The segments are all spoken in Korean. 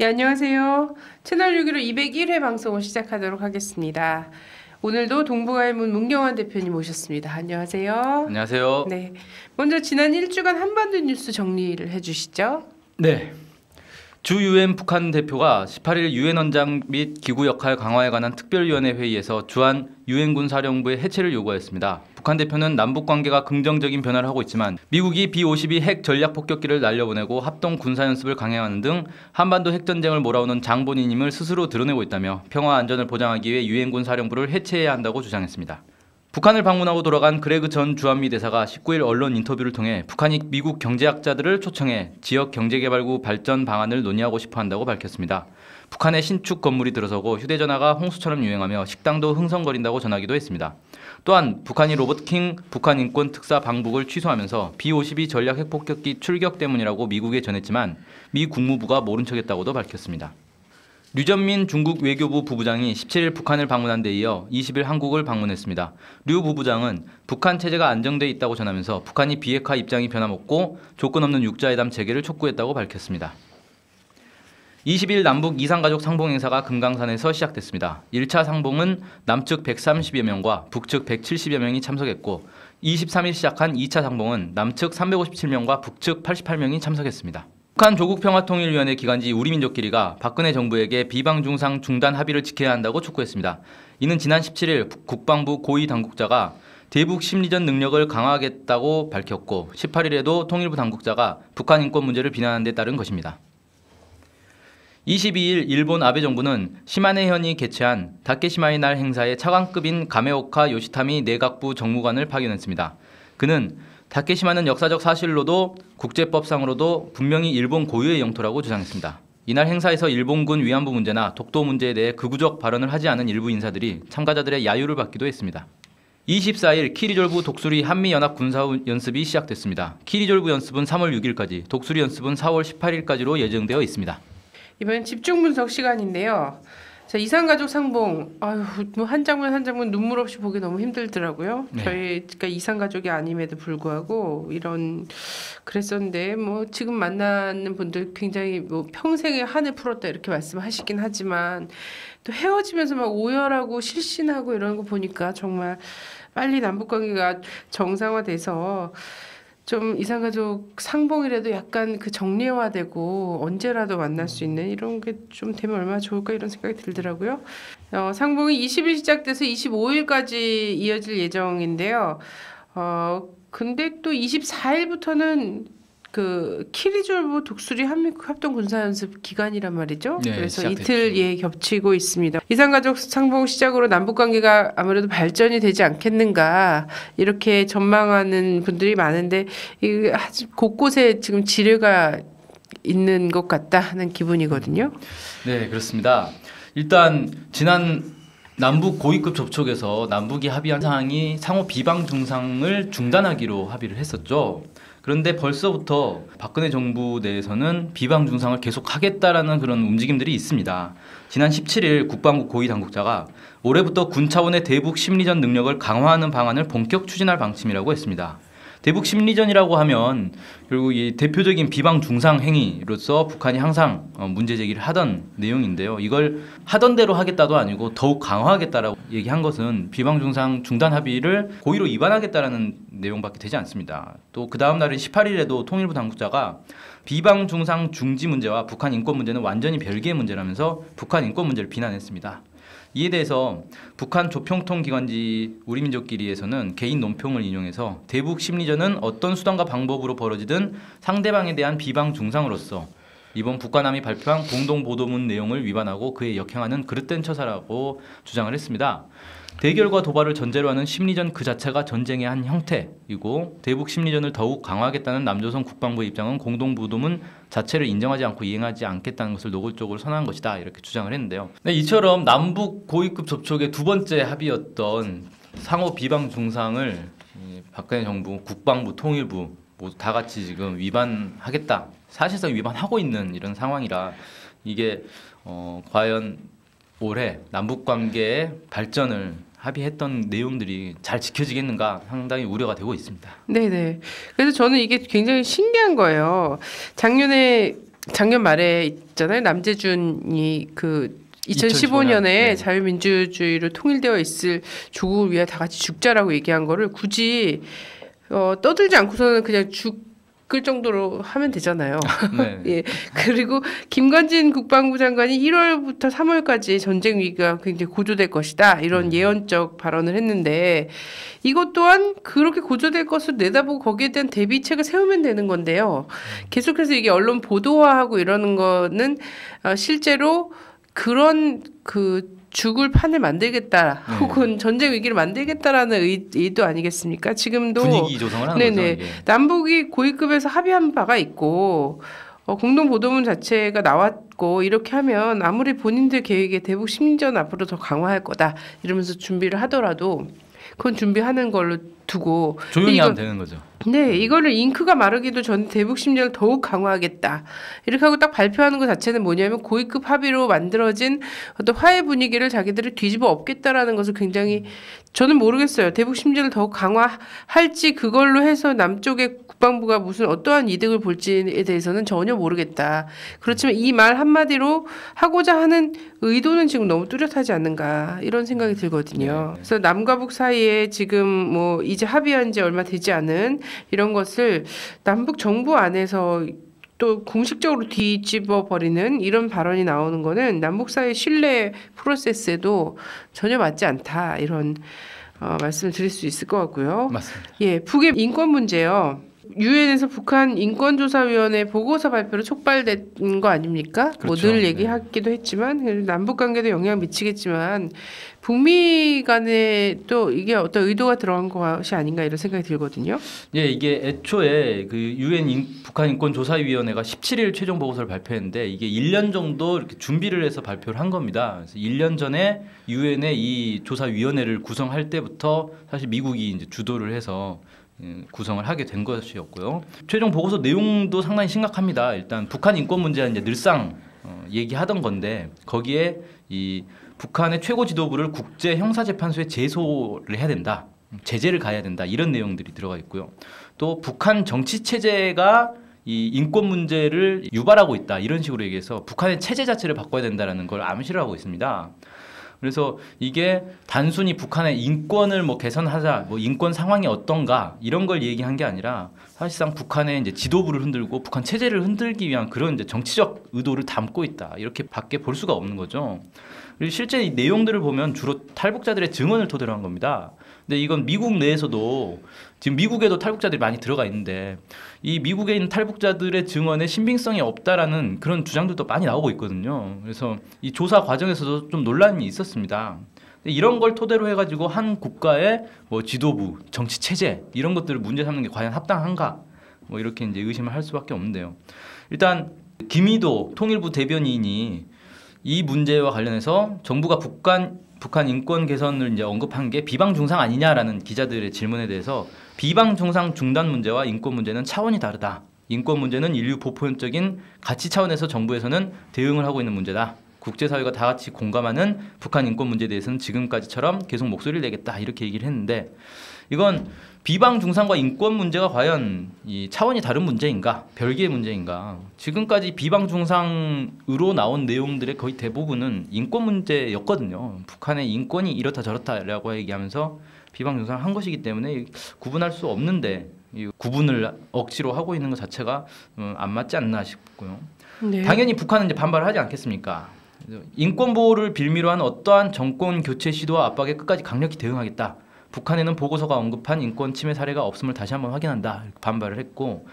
예, 안녕하세요. 채널 6기로 201회 방송을 시작하도록 하겠습니다. 오늘도 동부가일문 문경환 대표님 오셨습니다. 안녕하세요. 안녕하세요. 네, 먼저 지난 일주간 한반도 뉴스 정리를 해주시죠. 네. 주 유엔 북한 대표가 18일 유엔 원장 및 기구 역할 강화에 관한 특별위원회 회의에서 주한 유엔군 사령부의 해체를 요구하였습니다. 북한 대표는 남북 관계가 긍정적인 변화를 하고 있지만 미국이 B-52 핵 전략 폭격기를 날려보내고 합동 군사 연습을 강행하는 등 한반도 핵 전쟁을 몰아오는 장본인임을 스스로 드러내고 있다며 평화 안전을 보장하기 위해 유엔군 사령부를 해체해야 한다고 주장했습니다. 북한을 방문하고 돌아간 그레그 전 주한미 대사가 19일 언론 인터뷰를 통해 북한이 미국 경제학자들을 초청해 지역 경제개발구 발전 방안을 논의하고 싶어 한다고 밝혔습니다. 북한의 신축 건물이 들어서고 휴대전화가 홍수처럼 유행하며 식당도 흥성거린다고 전하기도 했습니다. 또한 북한이 로버트킹 북한 인권 특사 방북을 취소하면서 B-52 전략 핵폭격기 출격 때문이라고 미국에 전했지만 미 국무부가 모른 척했다고도 밝혔습니다. 류전민 중국 외교부 부부장이 17일 북한을 방문한 데 이어 20일 한국을 방문했습니다. 류 부부장은 북한 체제가 안정돼 있다고 전하면서 북한이 비핵화 입장이 변함없고 조건 없는 육자회담 재개를 촉구했다고 밝혔습니다. 20일 남북 이산가족 상봉 행사가 금강산에서 시작됐습니다. 1차 상봉은 남측 130여 명과 북측 170여 명이 참석했고 23일 시작한 2차 상봉은 남측 357명과 북측 88명이 참석했습니다. 북한 조국평화통일위원회 기관지 우리민족끼리가 박근혜 정부에게 비방중상 중단 합의를 지켜야 한다고 촉구했습니다. 이는 지난 17일 국방부 고위 당국자가 대북 심리전 능력을 강화하겠다고 밝혔고 18일에도 통일부 당국자가 북한 인권 문제를 비난한 데 따른 것입니다. 22일 일본 아베 정부는 시마네현이 개최한 다케시마의 날 행사에 차관급인 가메오카 요시타미 내각부 정무관을 파견했습니다. 그는 다케시마는 역사적 사실로도 국제법상으로도 분명히 일본 고유의 영토라고 주장했습니다. 이날 행사에서 일본군 위안부 문제나 독도 문제에 대해 극우적 발언을 하지 않은 일부 인사들이 참가자들의 야유를 받기도 했습니다. 24일 키리졸브 독수리 한미연합 군사연습이 시작됐습니다. 키리졸브 연습은 3월 6일까지, 독수리 연습은 4월 18일까지로 예정되어 있습니다. 이번 집중 분석 시간인데요. 자, 이산가족 상봉, 뭐 한 장면 한 장면 눈물 없이 보기 너무 힘들더라고요. 네. 저희가 이산가족이 아님에도 불구하고 그랬었는데 뭐 지금 만나는 분들 굉장히 뭐 평생에 한을 풀었다 이렇게 말씀하시긴 하지만 또 헤어지면서 막 오열하고 실신하고 이런 거 보니까 정말 빨리 남북 관계가 정상화돼서 좀 이산가족 상봉이라도 약간 그 정례화되고 언제라도 만날 수 있는 이런 게 좀 되면 얼마나 좋을까 이런 생각이 들더라고요. 상봉이 20일 시작돼서 25일까지 이어질 예정인데요. 근데 또 24일부터는 그 키리졸브 독수리 한미국 합동 군사연습 기간이란 말이죠. 네, 그래서 시작됐죠. 이틀 겹치고 있습니다. 이산가족 상봉 시작으로 남북관계가 아무래도 발전이 되지 않겠는가 이렇게 전망하는 분들이 많은데 곳곳에 지금 지뢰가 있는 것 같다 하는 기분이거든요. 네, 그렇습니다. 일단 지난 남북 고위급 접촉에서 남북이 합의한 사항이 상호 비방 중상을 중단하기로 합의를 했었죠. 그런데 벌써부터 박근혜 정부 내에서는 비방 중상을 계속하겠다라는 그런 움직임들이 있습니다. 지난 17일 국방부 고위 당국자가 올해부터 군 차원의 대북 심리전 능력을 강화하는 방안을 본격 추진할 방침이라고 했습니다. 대북 심리전이라고 하면 결국 이 대표적인 비방 중상 행위로서 북한이 항상 문제 제기를 하던 내용인데요. 이걸 하던 대로 하겠다도 아니고 더욱 강화하겠다라고 얘기한 것은 비방 중상 중단 합의를 고의로 위반하겠다라는 내용밖에 되지 않습니다. 또 그 다음 날인 18일에도 통일부 당국자가 비방 중상 중지 문제와 북한 인권 문제는 완전히 별개의 문제라면서 북한 인권 문제를 비난했습니다. 이에 대해서 북한 조평통 기관지 우리민족끼리에서는 개인 논평을 인용해서 대북 심리전은 어떤 수단과 방법으로 벌어지든 상대방에 대한 비방 중상으로서 이번 북한함이 발표한 공동보도문 내용을 위반하고 그에 역행하는 그릇된 처사라고 주장을 했습니다. 대결과 도발을 전제로 하는 심리전 그 자체가 전쟁의 한 형태이고 대북 심리전을 더욱 강화하겠다는 남조선 국방부의 입장은 공동보도문 자체를 인정하지 않고 이행하지 않겠다는 것을 노골적으로 선언한 것이다 이렇게 주장을 했는데요. 네, 이처럼 남북 고위급 접촉의 두 번째 합의였던 상호 비방 중상을 박근혜 정부, 국방부, 통일부 모두 다 같이 지금 위반하겠다. 사실상 위반하고 있는 이런 상황이라 이게 과연 올해 남북 관계의 발전을 합의했던 내용들이 잘 지켜지겠는가 상당히 우려가 되고 있습니다. 네네. 그래서 저는 이게 굉장히 신기한 거예요. 작년 말에 있잖아요. 남재준이 그 2015년에 네. 자유민주주의로 통일되어 있을 조국을 위해 다 같이 죽자라고 얘기한 거를 굳이 떠들지 않고서는 그냥 죽을 정도로 하면 되잖아요. 네. 예. 그리고 김관진 국방부 장관이 1월부터 3월까지 전쟁 위기가 굉장히 고조될 것이다. 이런 예언적 발언을 했는데 이것 또한 그렇게 고조될 것을 내다보고 거기에 대한 대비책을 세우면 되는 건데요. 계속해서 이게 언론 보도화하고 이러는 거는 실제로 그런 그 죽을 판을 만들겠다 네. 혹은 전쟁 위기를 만들겠다라는 의도 아니겠습니까? 지금도 분위기 조성을 하는 네네. 거죠. 이게. 남북이 고위급에서 합의한 바가 있고 공동 보도문 자체가 나왔고 이렇게 하면 아무리 본인들 계획에 대북 심리전 앞으로 더 강화할 거다 이러면서 준비를 하더라도 그건 준비하는 걸로 두고 조용히 하면 되는 거죠. 네, 이거를 잉크가 마르기도 전에 대북 심리를 더욱 강화하겠다. 이렇게 하고 딱 발표하는 것 자체는 뭐냐면 고위급 합의로 만들어진 어떤 화해 분위기를 자기들이 뒤집어 엎겠다라는 것을 굉장히 저는 모르겠어요. 대북 심리를 더욱 강화할지 그걸로 해서 남쪽의 국방부가 무슨 어떠한 이득을 볼지에 대해서는 전혀 모르겠다. 그렇지만 이 말 한마디로 하고자 하는 의도는 지금 너무 뚜렷하지 않는가 이런 생각이 들거든요. 네. 그래서 남과 북 사이에 지금 뭐 이제 합의한 지 얼마 되지 않은 이런 것을 남북 정부 안에서 또 공식적으로 뒤집어 버리는 이런 발언이 나오는 거는 남북 사이 신뢰 프로세스에도 전혀 맞지 않다 이런 말씀을 드릴 수 있을 것 같고요. 맞습니다. 예, 북의 인권 문제요. 유엔에서 북한 인권조사위원회 보고서 발표로 촉발된 거 아닙니까? 그렇죠. 뭐 늘 네. 얘기하기도 했지만 남북 관계도 영향 미치겠지만 북미 간에 또 이게 어떤 의도가 들어간 것이 아닌가 이런 생각이 들거든요. 예, 이게 애초에 그 유엔 북한 인권 조사위원회가 17일 최종 보고서를 발표했는데 이게 1년 정도 이렇게 준비를 해서 발표를 한 겁니다. 그래서 1년 전에 유엔의 이 조사위원회를 구성할 때부터 사실 미국이 이제 주도를 해서 구성을 하게 된 것이었고요. 최종 보고서 내용도 상당히 심각합니다. 일단 북한 인권 문제는 이제 늘상 얘기하던 건데 거기에 이 북한의 최고 지도부를 국제 형사재판소에 제소를 해야 된다, 제재를 가해야 된다 이런 내용들이 들어가 있고요. 또 북한 정치 체제가 이 인권 문제를 유발하고 있다 이런 식으로 얘기해서 북한의 체제 자체를 바꿔야 된다라는 걸 암시를 하고 있습니다. 그래서 이게 단순히 북한의 인권을 뭐 개선하자, 뭐 인권 상황이 어떤가 이런 걸 얘기한 게 아니라 사실상 북한의 이제 지도부를 흔들고 북한 체제를 흔들기 위한 그런 이제 정치적 의도를 담고 있다 이렇게밖에 볼 수가 없는 거죠. 그리고 실제 이 내용들을 보면 주로 탈북자들의 증언을 토대로 한 겁니다. 근데 이건 미국 내에서도 지금 미국에도 탈북자들이 많이 들어가 있는데 이 미국에 있는 탈북자들의 증언에 신빙성이 없다라는 그런 주장들도 많이 나오고 있거든요. 그래서 이 조사 과정에서도 좀 논란이 있었습니다. 이런 걸 토대로 해가지고 한 국가의 뭐 지도부, 정치 체제 이런 것들을 문제 삼는 게 과연 합당한가? 뭐 이렇게 이제 의심을 할 수밖에 없는데요. 일단 김희도 통일부 대변인이 이 문제와 관련해서 정부가 북한 인권 개선을 이제 언급한 게 비방 중상 아니냐라는 기자들의 질문에 대해서 비방 중상 중단 문제와 인권 문제는 차원이 다르다. 인권 문제는 인류 보편적인 가치 차원에서 정부에서는 대응을 하고 있는 문제다. 국제사회가 다 같이 공감하는 북한 인권 문제에 대해서는 지금까지처럼 계속 목소리를 내겠다 이렇게 얘기를 했는데 이건 비방 중상과 인권 문제가 과연 이 차원이 다른 문제인가 별개의 문제인가 지금까지 비방 중상으로 나온 내용들의 거의 대부분은 인권 문제였거든요. 북한의 인권이 이렇다 저렇다라고 얘기하면서 비방 중상 한 것이기 때문에 구분할 수 없는데 이 구분을 억지로 하고 있는 것 자체가 안 맞지 않나 싶고요. 네. 당연히 북한은 이제 반발을 하지 않겠습니까? 인권 보호를 빌미로 한 어떠한 정권 교체 시도와 압박에 끝까지 강력히 대응하겠다. 북한에는 보고서가 언급한 인권 침해 사례가 없음을 다시 한번 확인한다. 반발을 했고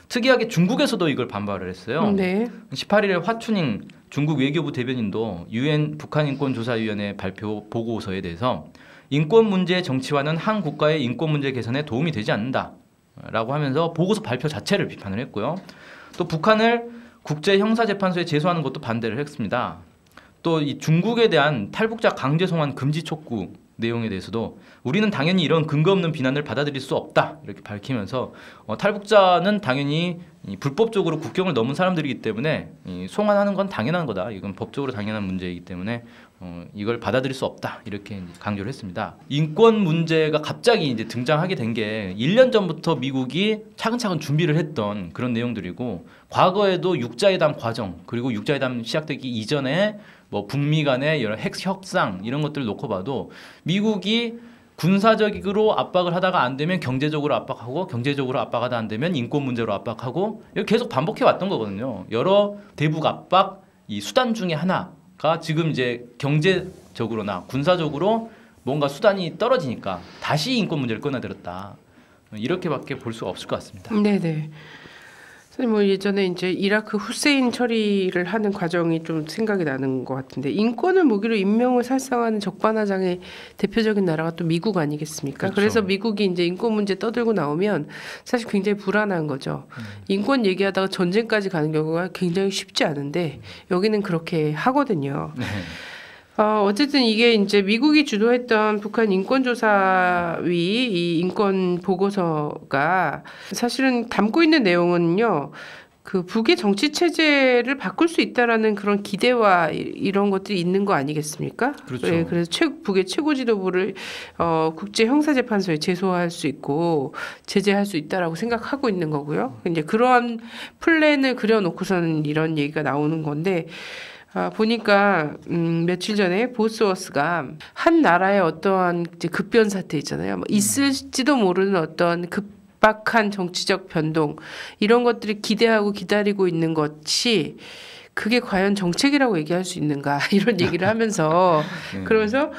특이하게 중국에서도 이걸 반발을 했어요. 네. 18일에 화춘잉 중국 외교부 대변인도 유엔 북한인권조사위원회 발표 보고서에 대해서 인권 문제의 정치화는 한 국가의 인권 문제 개선에 도움이 되지 않는다라고 하면서 보고서 발표 자체를 비판을 했고요. 또 북한을 국제 형사재판소에 제소하는 것도 반대를 했습니다. 또 이 중국에 대한 탈북자 강제 송환 금지 촉구 내용에 대해서도 우리는 당연히 이런 근거 없는 비난을 받아들일 수 없다 이렇게 밝히면서 탈북자는 당연히 불법적으로 국경을 넘은 사람들이기 때문에 송환하는 건 당연한 거다. 이건 법적으로 당연한 문제이기 때문에 이걸 받아들일 수 없다 이렇게 이제 강조를 했습니다. 인권 문제가 갑자기 이제 등장하게 된 게 1년 전부터 미국이 차근차근 준비를 했던 그런 내용들이고 과거에도 육자회담 과정 그리고 육자회담 시작되기 이전에 뭐 북미 간의 여러 핵 협상 이런 것들을 놓고 봐도 미국이 군사적으로 압박을 하다가 안 되면 경제적으로 압박하고 경제적으로 압박하다 안 되면 인권 문제로 압박하고 이렇게 계속 반복해 왔던 거거든요. 여러 대북 압박 이 수단 중에 하나가 지금 이제 경제적으로나 군사적으로 뭔가 수단이 떨어지니까 다시 인권 문제를 꺼내들었다. 이렇게밖에 볼 수가 없을 것 같습니다. 네네. 선생님 뭐 예전에 이제 이라크 후세인 처리를 하는 과정이 좀 생각이 나는 것 같은데 인권을 무기로 인명을 살상하는 적반하장의 대표적인 나라가 또 미국 아니겠습니까? 그렇죠. 그래서 미국이 이제 인권 문제 떠들고 나오면 사실 굉장히 불안한 거죠. 인권 얘기하다가 전쟁까지 가는 경우가 굉장히 쉽지 않은데 여기는 그렇게 하거든요. 네. 어쨌든 이게 이제 미국이 주도했던 북한 인권조사위 이 인권 보고서가 사실은 담고 있는 내용은요. 그 북의 정치 체제를 바꿀 수 있다라는 그런 기대와 이런 것들이 있는 거 아니겠습니까? 그렇죠. 네, 그래서 북의 최고 지도부를 국제 형사재판소에 제소할 수 있고 제재할 수 있다라고 생각하고 있는 거고요. 이제 그러한 플랜을 그려놓고서는 이런 얘기가 나오는 건데. 보니까 며칠 전에 보스워스가 한 나라의 어떠한 이제 급변 사태 있잖아요. 뭐 있을지도 모르는 어떤 급박한 정치적 변동 이런 것들을 기대하고 기다리고 있는 것이 그게 과연 정책이라고 얘기할 수 있는가 이런 얘기를 하면서 그러면서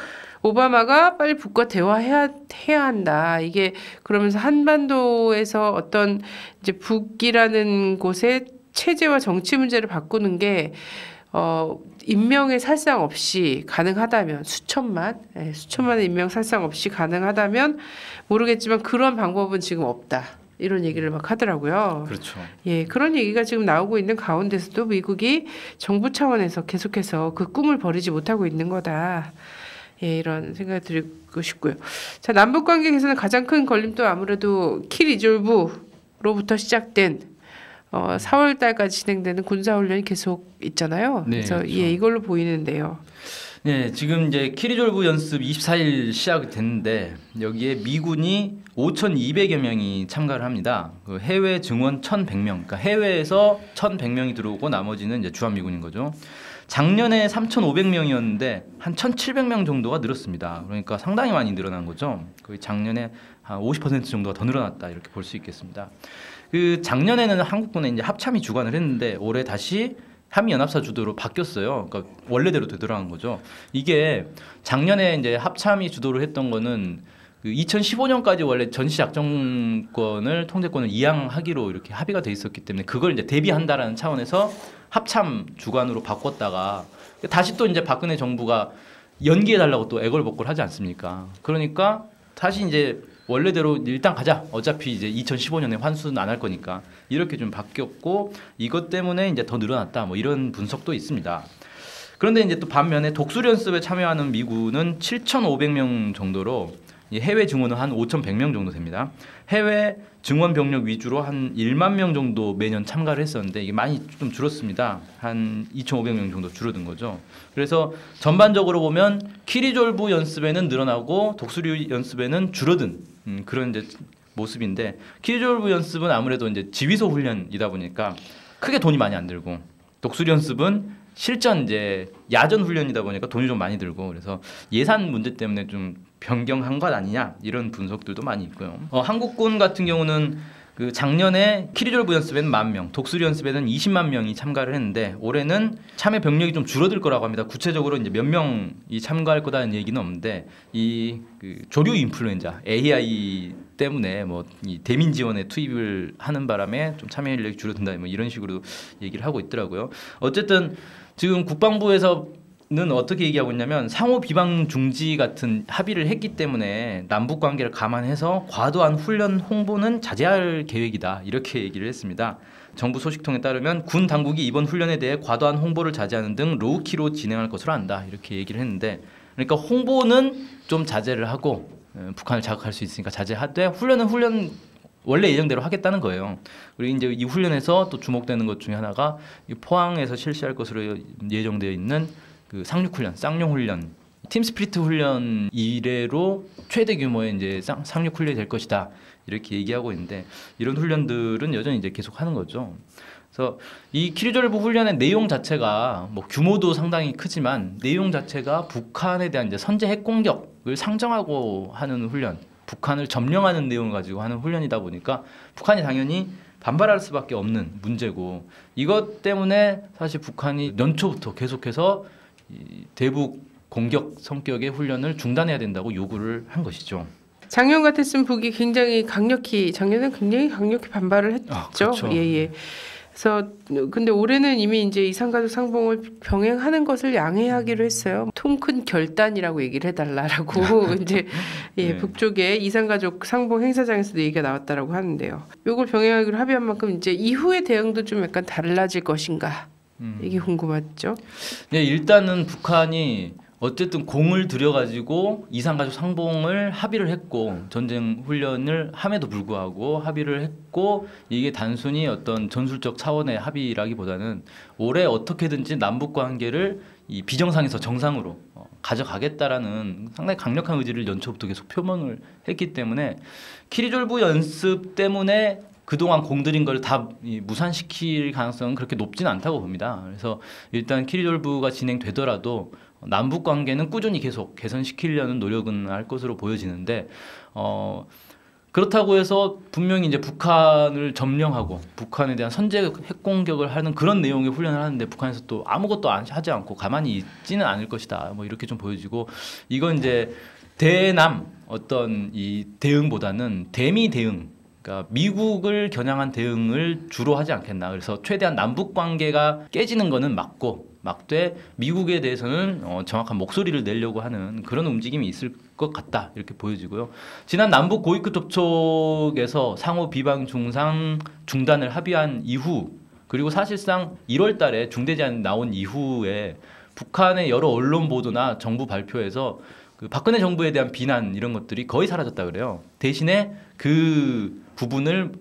오바마가 빨리 북과 대화해야 한다. 이게 그러면서 한반도에서 어떤 이제 북이라는 곳의 체제와 정치 문제를 바꾸는 게 인명의 살상 없이 가능하다면 수천만의 인명 살상 없이 가능하다면 모르겠지만 그런 방법은 지금 없다. 이런 얘기를 막 하더라고요. 그렇죠. 예, 그런 얘기가 지금 나오고 있는 가운데서도 미국이 정부 차원에서 계속해서 그 꿈을 버리지 못하고 있는 거다. 예, 이런 생각을 드리고 싶고요. 자, 남북 관계 개선의 가장 큰 걸림돌 아무래도 키 리졸브로부터 시작된 4월 달까지 진행되는 군사훈련이 계속 있잖아요. 네, 그래서 그렇죠. 예, 이걸로 보이는데요. 네, 지금 이제 키리졸브 연습 24일 시작이 됐는데 여기에 미군이 5,200여 명이 참가를 합니다. 그 해외 증원 1,100명, 그러니까 해외에서 1,100명이 들어오고 나머지는 이제 주한미군인 거죠. 작년에 3,500명이었는데 한 1,700명 정도가 늘었습니다. 그러니까 상당히 많이 늘어난 거죠. 거의 작년에 한 50% 정도가 더 늘어났다 이렇게 볼 수 있겠습니다. 그 작년에는 한국군에 이제 합참이 주관을 했는데 올해 다시 한미연합사 주도로 바뀌었어요. 그러니까 원래대로 되돌아간 거죠. 이게 작년에 이제 합참이 주도를 했던 거는 그 2015년까지 원래 전시작전권을 통제권을 이양하기로 이렇게 합의가 돼 있었기 때문에 그걸 이제 대비한다라는 차원에서 합참 주관으로 바꿨다가 다시 또 이제 박근혜 정부가 연기해 달라고 또 애걸복걸 하지 않습니까? 그러니까 다시 이제 원래대로 일단 가자. 어차피 이제 2015년에 환수는 안 할 거니까 이렇게 좀 바뀌었고 이것 때문에 이제 더 늘어났다. 뭐 이런 분석도 있습니다. 그런데 이제 또 반면에 독수련습에 참여하는 미군은 7,500명 정도로 해외 증원은 한 5,100명 정도 됩니다. 해외 증원 병력 위주로 한 1만 명 정도 매년 참가를 했었는데 이게 많이 좀 줄었습니다. 한 2,500명 정도 줄어든 거죠. 그래서 전반적으로 보면 키리졸브 연습에는 늘어나고 독수리 연습에는 줄어든 그런 이제 모습인데 키리졸브 연습은 아무래도 이제 지휘소 훈련이다 보니까 크게 돈이 많이 안 들고 독수리 연습은 실전 이제 야전 훈련이다 보니까 돈이 좀 많이 들고 그래서 예산 문제 때문에 좀 변경한 것 아니냐 이런 분석들도 많이 있고요. 한국군 같은 경우는 그 작년에 키리졸브 연습에는 10,000명, 독수리 연습에는 20만 명이 참가를 했는데 올해는 참여 병력이 좀 줄어들 거라고 합니다. 구체적으로 이제 몇 명이 참가할 거다는 얘기는 없는데 이 그 조류 인플루엔자 AI 때문에 뭐 이 대민 지원에 투입을 하는 바람에 좀 참여 인력이 줄어든다 뭐 이런 식으로 얘기를 하고 있더라고요. 어쨌든 지금 국방부에서는 어떻게 얘기하고 있냐면 상호 비방 중지 같은 합의를 했기 때문에 남북 관계를 감안해서 과도한 훈련 홍보는 자제할 계획이다 이렇게 얘기를 했습니다. 정부 소식통에 따르면 군 당국이 이번 훈련에 대해 과도한 홍보를 자제하는 등 로우키로 진행할 것으로 안다 이렇게 얘기를 했는데 그러니까 홍보는 좀 자제를 하고 북한을 자극할 수 있으니까 자제하되 훈련은 훈련 원래 예정대로 하겠다는 거예요. 그리고 이제 이 훈련에서 또 주목되는 것 중에 하나가 이 포항에서 실시할 것으로 예정되어 있는 그 상륙 훈련, 쌍용 훈련, 팀 스피리트 훈련 이래로 최대 규모의 이제 상륙 훈련이 될 것이다 이렇게 얘기하고 있는데 이런 훈련들은 여전히 이제 계속 하는 거죠. 그래서 이 키리졸브 훈련의 내용 자체가 뭐 규모도 상당히 크지만 내용 자체가 북한에 대한 이제 선제 핵 공격을 상정하고 하는 훈련, 북한을 점령하는 내용을 가지고 하는 훈련이다 보니까 북한이 당연히 반발할 수밖에 없는 문제고 이것 때문에 사실 북한이 연초부터 계속해서 이 대북 공격 성격의 훈련을 중단해야 된다고 요구를 한 것이죠. 작년 같았으면 북이 굉장히 강력히 작년에 굉장히 강력히 반발을 했죠. 그렇죠. 예. 그래서 근데 올해는 이미 이제 이산가족 상봉을 병행하는 것을 양해하기로 했어요. 통 큰 결단이라고 얘기를 해달라라고 이제 네. 북쪽에 이산가족 상봉 행사장에서도 얘기가 나왔다라고 하는데요. 이걸 병행하기로 합의한 만큼 이제 이후의 대응도 좀 약간 달라질 것인가 이게 궁금하죠. 네, 일단은 북한이 어쨌든 공을 들여가지고 이산가족 상봉을 합의를 했고 전쟁 훈련을 함에도 불구하고 합의를 했고 이게 단순히 어떤 전술적 차원의 합의라기보다는 올해 어떻게든지 남북 관계를 이 비정상에서 정상으로 가져가겠다라는 상당히 강력한 의지를 연초부터 계속 표명을 했기 때문에 키리졸브 연습 때문에 그동안 공들인 걸 다 무산시킬 가능성은 그렇게 높지는 않다고 봅니다. 그래서 일단 키리졸브가 진행되더라도 남북 관계는 꾸준히 계속 개선시키려는 노력은 할 것으로 보여지는데 그렇다고 해서 분명히 이제 북한을 점령하고 북한에 대한 선제 핵 공격을 하는 그런 내용의 훈련을 하는데 북한에서 또 아무것도 하지 않고 가만히 있지는 않을 것이다. 뭐 이렇게 좀 보여지고 이건 이제 대남 어떤 이 대응보다는 대미 대응 그러니까 미국을 겨냥한 대응을 주로 하지 않겠나. 그래서 최대한 남북 관계가 깨지는 거는 막되 미국에 대해서는 정확한 목소리를 내려고 하는 그런 움직임이 있을 것 같다 이렇게 보여지고요. 지난 남북 고위급 접촉에서 상호 비방 중상 중단을 합의한 이후 그리고 사실상 1월 달에 중대 제안이 나온 이후에 북한의 여러 언론 보도나 정부 발표에서 그 박근혜 정부에 대한 비난 이런 것들이 거의 사라졌다 그래요. 대신에 그 부분을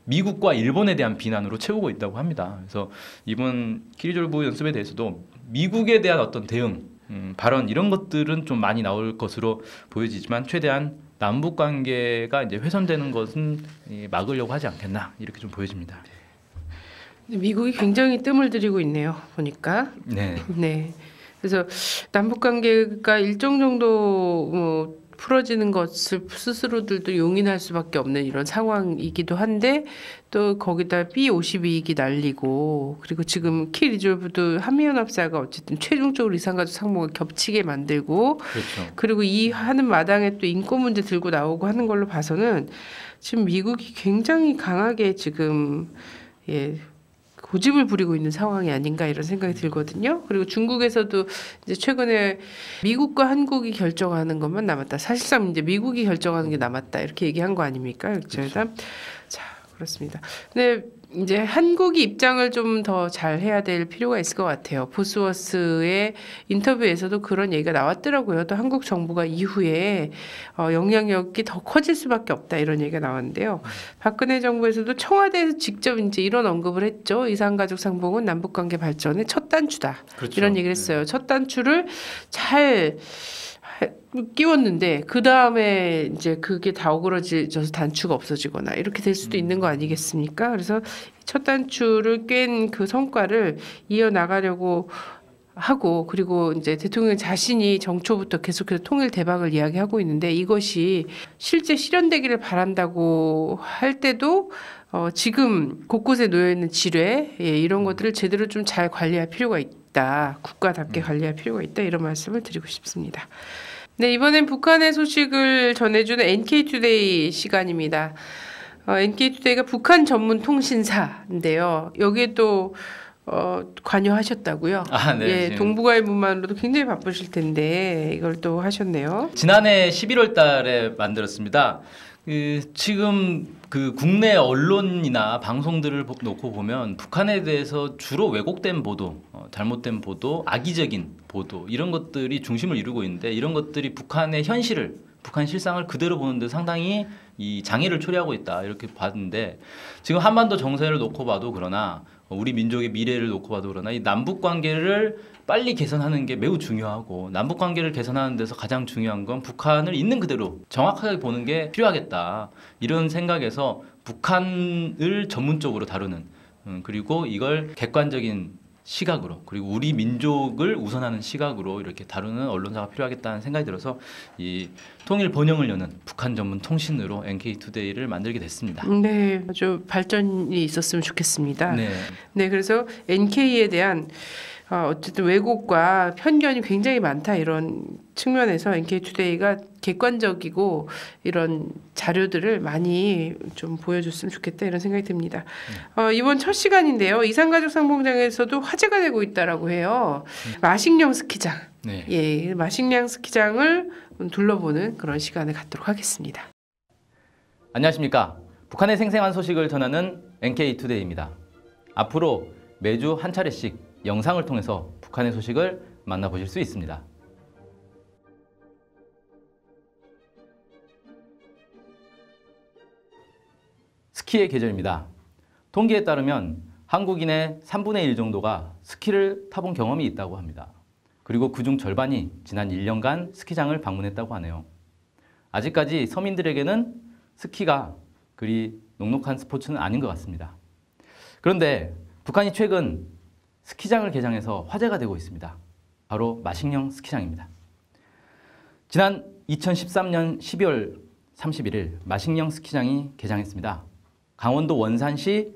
미국과 일본에 대한 비난으로 채우고 있다고 합니다. 그래서 이번 키리졸브 연습에 대해서도 미국에 대한 어떤 대응, 발언 이런 것들은 좀 많이 나올 것으로 보여지지만 최대한 남북 관계가 이제 훼손되는 것은 막으려고 하지 않겠나 이렇게 좀 보여집니다. 미국이 굉장히 뜸을 들이고 있네요. 보니까. 네. 그래서 남북 관계가 일정 정도 풀어지는 것을 스스로들도 용인할 수밖에 없는 이런 상황이기도 한데 또 거기다 B-52기 날리고 그리고 지금 키리졸브도 한미연합사가 어쨌든 최종적으로 이산가족 상봉을 겹치게 만들고 그렇죠. 그리고 이 하는 마당에 또 인권 문제 들고 나오고 하는 걸로 봐서는 지금 미국이 굉장히 강하게 지금 고집을 부리고 있는 상황이 아닌가 이런 생각이 들거든요. 그리고 중국에서도 이제 최근에 미국과 한국이 결정하는 것만 남았다. 사실상 이제 미국이 결정하는 게 남았다. 이렇게 얘기한 거 아닙니까? 그렇죠. 자, 그렇습니다. 근데 이제 한국이 입장을 좀 더 잘 해야 될 필요가 있을 것 같아요. 보스워스의 인터뷰에서도 그런 얘기가 나왔더라고요. 또 한국 정부가 이후에 영향력이 더 커질 수밖에 없다 이런 얘기가 나왔는데요. 박근혜 정부에서도 청와대에서 직접 이제 이런 언급을 했죠. 이산가족 상봉은 남북관계 발전의 첫 단추다. 그렇죠. 이런 얘기를 했어요. 첫 단추를 잘 끼웠는데 그 다음에 이제 그게 다 어그러져서 단추가 없어지거나 이렇게 될 수도 있는 거 아니겠습니까? 그래서 첫 단추를 깬 그 성과를 이어 나가려고 하고 그리고 이제 대통령 자신이 정초부터 계속해서 통일 대박을 이야기하고 있는데 이것이 실제 실현되기를 바란다고 할 때도 지금 곳곳에 놓여 있는 지뢰 이런 것들을 제대로 좀 잘 관리할 필요가 있다. 국가답게 관리할 필요가 있다. 이런 말씀을 드리고 싶습니다. 네, 이번엔 북한의 소식을 전해주는 NK투데이 시간입니다. NK투데이가 북한 전문 통신사인데요. 여기에 또 관여하셨다고요? 네. 예, 동북아일보만으로도 굉장히 바쁘실 텐데 이걸 또 하셨네요. 지난해 11월 달에 만들었습니다. 지금 그 국내 언론이나 방송들을 놓고 보면 북한에 대해서 주로 왜곡된 보도, 잘못된 보도, 악의적인 보도 이런 것들이 중심을 이루고 있는데 이런 것들이 북한의 현실을, 북한 실상을 그대로 보는데 상당히 이 장애를 초래하고 있다 이렇게 봤는데 지금 한반도 정세를 놓고 봐도 그러나 우리 민족의 미래를 놓고 봐도 그러나 이 남북 관계를 빨리 개선하는 게 매우 중요하고 남북 관계를 개선하는 데서 가장 중요한 건 북한을 있는 그대로 정확하게 보는 게 필요하겠다. 이런 생각에서 북한을 전문적으로 다루는 그리고 이걸 객관적인 시각으로 그리고 우리 민족을 우선하는 시각으로 이렇게 다루는 언론사가 필요하겠다는 생각이 들어서 이 통일 번영을 여는 북한 전문 통신으로 NK투데이를 만들게 됐습니다. 네, 아주 발전이 있었으면 좋겠습니다. 네. 네, 그래서 NK에 대한 어쨌든 왜곡과 편견이 굉장히 많다 이런 측면에서 NK투데이가 객관적이고 이런 자료들을 많이 좀 보여줬으면 좋겠다 이런 생각이 듭니다. 이번 첫 시간인데요. 이산가족 상봉장에서도 화제가 되고 있다라고 해요. 마식령 스키장. 네. 예, 마식령 스키장을 둘러보는 그런 시간을 갖도록 하겠습니다. 안녕하십니까. 북한의 생생한 소식을 전하는 NK투데이입니다. 앞으로 매주 한 차례씩 영상을 통해서 북한의 소식을 만나보실 수 있습니다. 스키의 계절입니다. 통계에 따르면 한국인의 3분의 1 정도가 스키를 타본 경험이 있다고 합니다. 그리고 그중 절반이 지난 1년간 스키장을 방문했다고 하네요. 아직까지 서민들에게는 스키가 그리 녹록한 스포츠는 아닌 것 같습니다. 그런데 북한이 최근 스키장을 개장해서 화제가 되고 있습니다. 바로 마식령 스키장입니다. 지난 2013년 12월 31일 마식령 스키장이 개장했습니다. 강원도 원산시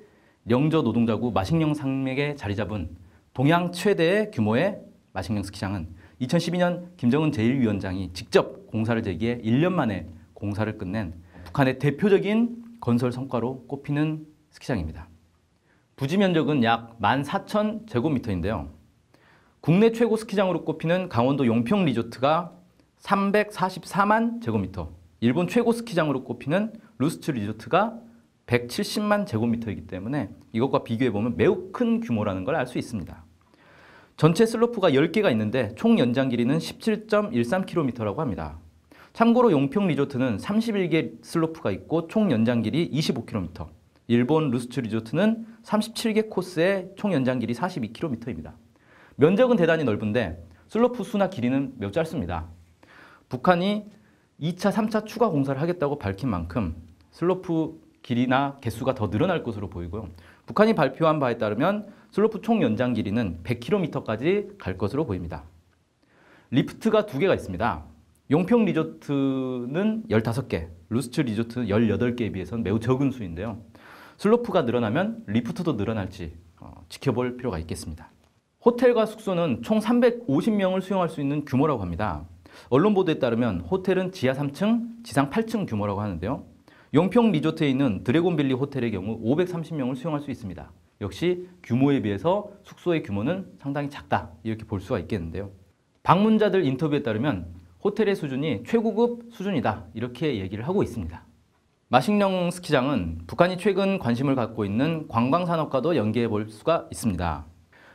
영저 노동자구 마식령 산맥에 자리 잡은 동양 최대의 규모의 마식령 스키장은 2012년 김정은 제1위원장이 직접 공사를 제기해 1년 만에 공사를 끝낸 북한의 대표적인 건설 성과로 꼽히는 스키장입니다. 부지 면적은 약 14,000제곱미터인데요. 국내 최고 스키장으로 꼽히는 강원도 용평 리조트가 344만 제곱미터, 일본 최고 스키장으로 꼽히는 루스츠 리조트가 170만 제곱미터이기 때문에 이것과 비교해보면 매우 큰 규모라는 걸 알 수 있습니다. 전체 슬로프가 10개가 있는데 총 연장 길이는 17.13km라고 합니다. 참고로 용평 리조트는 31개 슬로프가 있고 총 연장 길이 25km, 일본 루스츠 리조트는 37개 코스의 총 연장 길이 42km입니다. 면적은 대단히 넓은데 슬로프 수나 길이는 매우 짧습니다. 북한이 2차, 3차 추가 공사를 하겠다고 밝힌 만큼 슬로프 길이나 개수가 더 늘어날 것으로 보이고요. 북한이 발표한 바에 따르면 슬로프 총 연장 길이는 100km까지 갈 것으로 보입니다. 리프트가 2개가 있습니다. 용평 리조트는 15개, 루스츠 리조트는 18개에 비해서는 매우 적은 수인데요. 슬로프가 늘어나면 리프트도 늘어날지 지켜볼 필요가 있겠습니다. 호텔과 숙소는 총 350명을 수용할 수 있는 규모라고 합니다. 언론 보도에 따르면 호텔은 지하 3층, 지상 8층 규모라고 하는데요. 용평 리조트에 있는 드래곤밸리 호텔의 경우 530명을 수용할 수 있습니다. 역시 규모에 비해서 숙소의 규모는 상당히 작다 이렇게 볼 수가 있겠는데요. 방문자들 인터뷰에 따르면 호텔의 수준이 최고급 수준이다 이렇게 얘기를 하고 있습니다. 마식령 스키장은 북한이 최근 관심을 갖고 있는 관광산업과도 연계해 볼 수가 있습니다.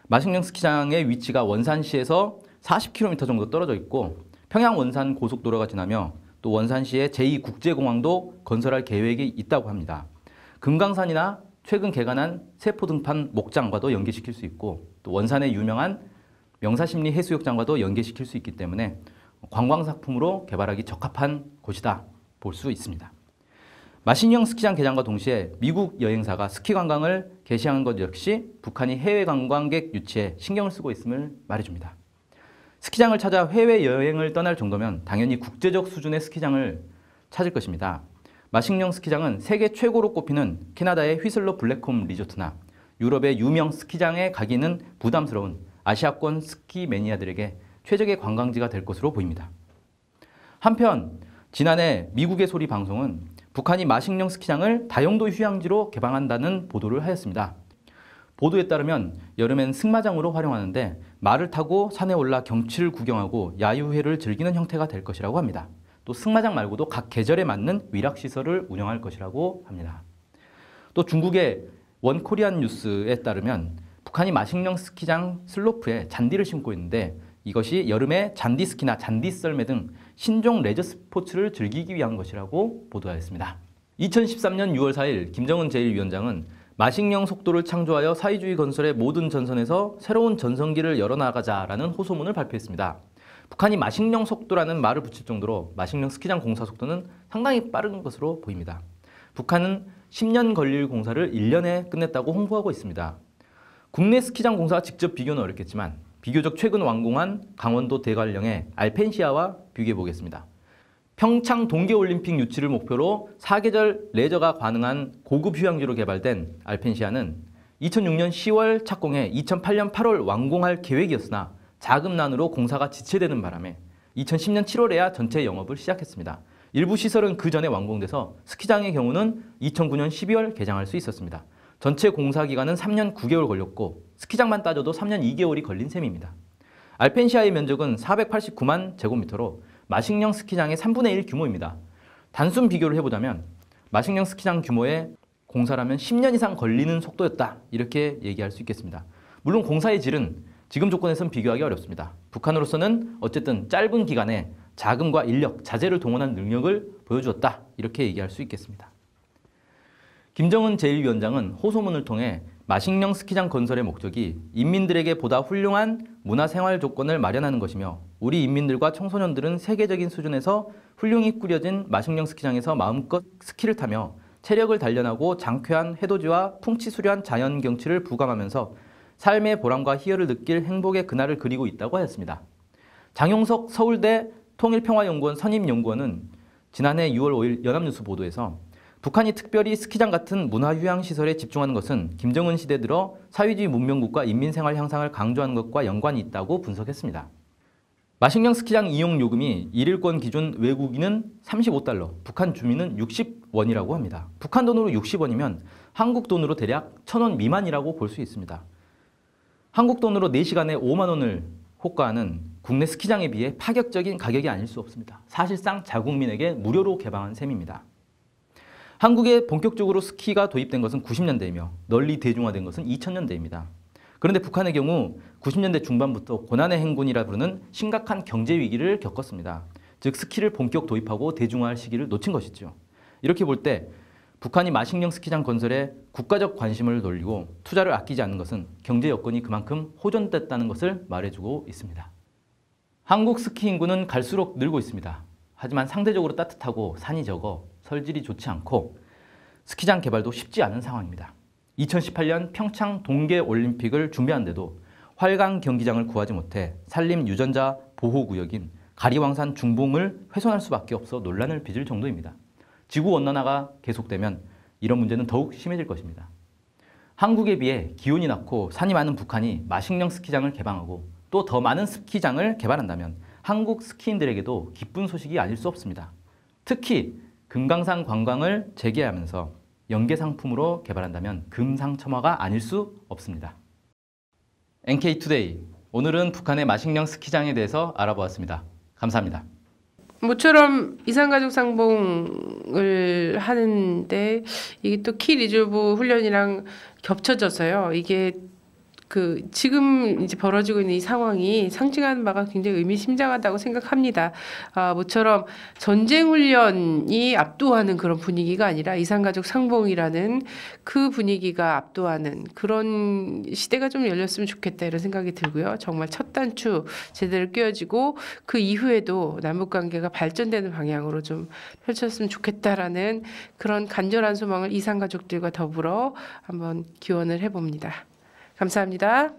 마식령 스키장의 위치가 원산시에서 40km 정도 떨어져 있고 평양 원산 고속도로가 지나며 또 원산시에 제2국제공항도 건설할 계획이 있다고 합니다. 금강산이나 최근 개관한 세포등판 목장과도 연계시킬 수 있고 또 원산의 유명한 명사심리 해수욕장과도 연계시킬 수 있기 때문에 관광상품으로 개발하기 적합한 곳이다 볼 수 있습니다. 마식령 스키장 개장과 동시에 미국 여행사가 스키 관광을 개시하는 것 역시 북한이 해외 관광객 유치에 신경을 쓰고 있음을 말해줍니다. 스키장을 찾아 해외여행을 떠날 정도면 당연히 국제적 수준의 스키장을 찾을 것입니다. 마식령 스키장은 세계 최고로 꼽히는 캐나다의 휘슬러 블랙홈 리조트나 유럽의 유명 스키장에 가기는 부담스러운 아시아권 스키 매니아들에게 최적의 관광지가 될 것으로 보입니다. 한편 지난해 미국의 소리 방송은 북한이 마식령 스키장을 다용도 휴양지로 개방한다는 보도를 하였습니다. 보도에 따르면 여름엔 승마장으로 활용하는데 말을 타고 산에 올라 경치를 구경하고 야유회를 즐기는 형태가 될 것이라고 합니다. 또 승마장 말고도 각 계절에 맞는 위락시설을 운영할 것이라고 합니다. 또 중국의 원코리안 뉴스에 따르면 북한이 마식령 스키장 슬로프에 잔디를 심고 있는데 이것이 여름에 잔디스키나 잔디썰매 등 신종 레저 스포츠를 즐기기 위한 것이라고 보도하였습니다. 2013년 6월 4일 김정은 제1위원장은 마식령 속도를 창조하여 사회주의 건설의 모든 전선에서 새로운 전성기를 열어나가자라는 호소문을 발표했습니다. 북한이 마식령 속도라는 말을 붙일 정도로 마식령 스키장 공사 속도는 상당히 빠른 것으로 보입니다. 북한은 10년 걸릴 공사를 1년에 끝냈다고 홍보하고 있습니다. 국내 스키장 공사와 직접 비교는 어렵겠지만 비교적 최근 완공한 강원도 대관령의 알펜시아와 비교해 보겠습니다. 평창 동계올림픽 유치를 목표로 사계절 레저가 가능한 고급 휴양지로 개발된 알펜시아는 2006년 10월 착공해 2008년 8월 완공할 계획이었으나 자금난으로 공사가 지체되는 바람에 2010년 7월에야 전체 영업을 시작했습니다. 일부 시설은 그 전에 완공돼서 스키장의 경우는 2009년 12월 개장할 수 있었습니다. 전체 공사 기간은 3년 9개월 걸렸고 스키장만 따져도 3년 2개월이 걸린 셈입니다. 알펜시아의 면적은 489만 제곱미터로 마식령 스키장의 3분의 1 규모입니다. 단순 비교를 해보자면 마식령 스키장 규모의 공사라면 10년 이상 걸리는 속도였다 이렇게 얘기할 수 있겠습니다. 물론 공사의 질은 지금 조건에선 비교하기 어렵습니다. 북한으로서는 어쨌든 짧은 기간에 자금과 인력, 자재를 동원한 능력을 보여주었다 이렇게 얘기할 수 있겠습니다. 김정은 제1위원장은 호소문을 통해 마식령 스키장 건설의 목적이 인민들에게 보다 훌륭한 문화생활 조건을 마련하는 것이며 우리 인민들과 청소년들은 세계적인 수준에서 훌륭히 꾸려진 마식령 스키장에서 마음껏 스키를 타며 체력을 단련하고 장쾌한 해돋이와 풍치수려한 자연 경치를 부감하면서 삶의 보람과 희열을 느낄 행복의 그날을 그리고 있다고 하였습니다. 장용석 서울대 통일평화연구원 선임연구원은 지난해 6월 5일 연합뉴스 보도에서 북한이 특별히 스키장 같은 문화휴양시설에 집중하는 것은 김정은 시대 들어 사회주의 문명국가 인민생활 향상을 강조하는 것과 연관이 있다고 분석했습니다. 마식령 스키장 이용 요금이 일일권 기준 외국인은 35달러, 북한 주민은 60원이라고 합니다. 북한 돈으로 60원이면 한국 돈으로 대략 1,000원 미만이라고 볼 수 있습니다. 한국 돈으로 4시간에 5만 원을 호가하는 국내 스키장에 비해 파격적인 가격이 아닐 수 없습니다. 사실상 자국민에게 무료로 개방한 셈입니다. 한국에 본격적으로 스키가 도입된 것은 90년대이며 널리 대중화된 것은 2000년대입니다. 그런데 북한의 경우 90년대 중반부터 고난의 행군이라 부르는 심각한 경제 위기를 겪었습니다. 즉 스키를 본격 도입하고 대중화할 시기를 놓친 것이죠. 이렇게 볼 때 북한이 마식령 스키장 건설에 국가적 관심을 돌리고 투자를 아끼지 않는 것은 경제 여건이 그만큼 호전됐다는 것을 말해주고 있습니다. 한국 스키 인구는 갈수록 늘고 있습니다. 하지만 상대적으로 따뜻하고 산이 적어 설질이 좋지 않고 스키장 개발도 쉽지 않은 상황입니다. 2018년 평창 동계올림픽을 준비하는데도 활강 경기장을 구하지 못해 산림 유전자 보호구역인 가리왕산 중봉을 훼손할 수밖에 없어 논란을 빚을 정도입니다. 지구온난화가 계속되면 이런 문제는 더욱 심해질 것입니다. 한국에 비해 기온이 낮고 산이 많은 북한이 마식령 스키장을 개방하고 또 더 많은 스키장을 개발한다면 한국 스키인들에게도 기쁜 소식이 아닐 수 없습니다. 특히 금강산 관광을 재개하면서 연계 상품으로 개발한다면 금상첨화가 아닐 수 없습니다. NK투데이, 오늘은 북한의 마식령 스키장에 대해서 알아보았습니다. 감사합니다. 모처럼 이산가족 상봉을 하는데 이게 또 키 리조브 훈련이랑 겹쳐져서요. 이게 지금 이제 벌어지고 있는 이 상황이 상징하는 바가 굉장히 의미심장하다고 생각합니다. 모처럼 전쟁 훈련이 압도하는 그런 분위기가 아니라 이산가족 상봉이라는 그 분위기가 압도하는 그런 시대가 좀 열렸으면 좋겠다 이런 생각이 들고요. 정말 첫 단추 제대로 끼워지고 그 이후에도 남북관계가 발전되는 방향으로 좀 펼쳤으면 좋겠다라는 그런 간절한 소망을 이산가족들과 더불어 한번 기원을 해봅니다. 감사합니다.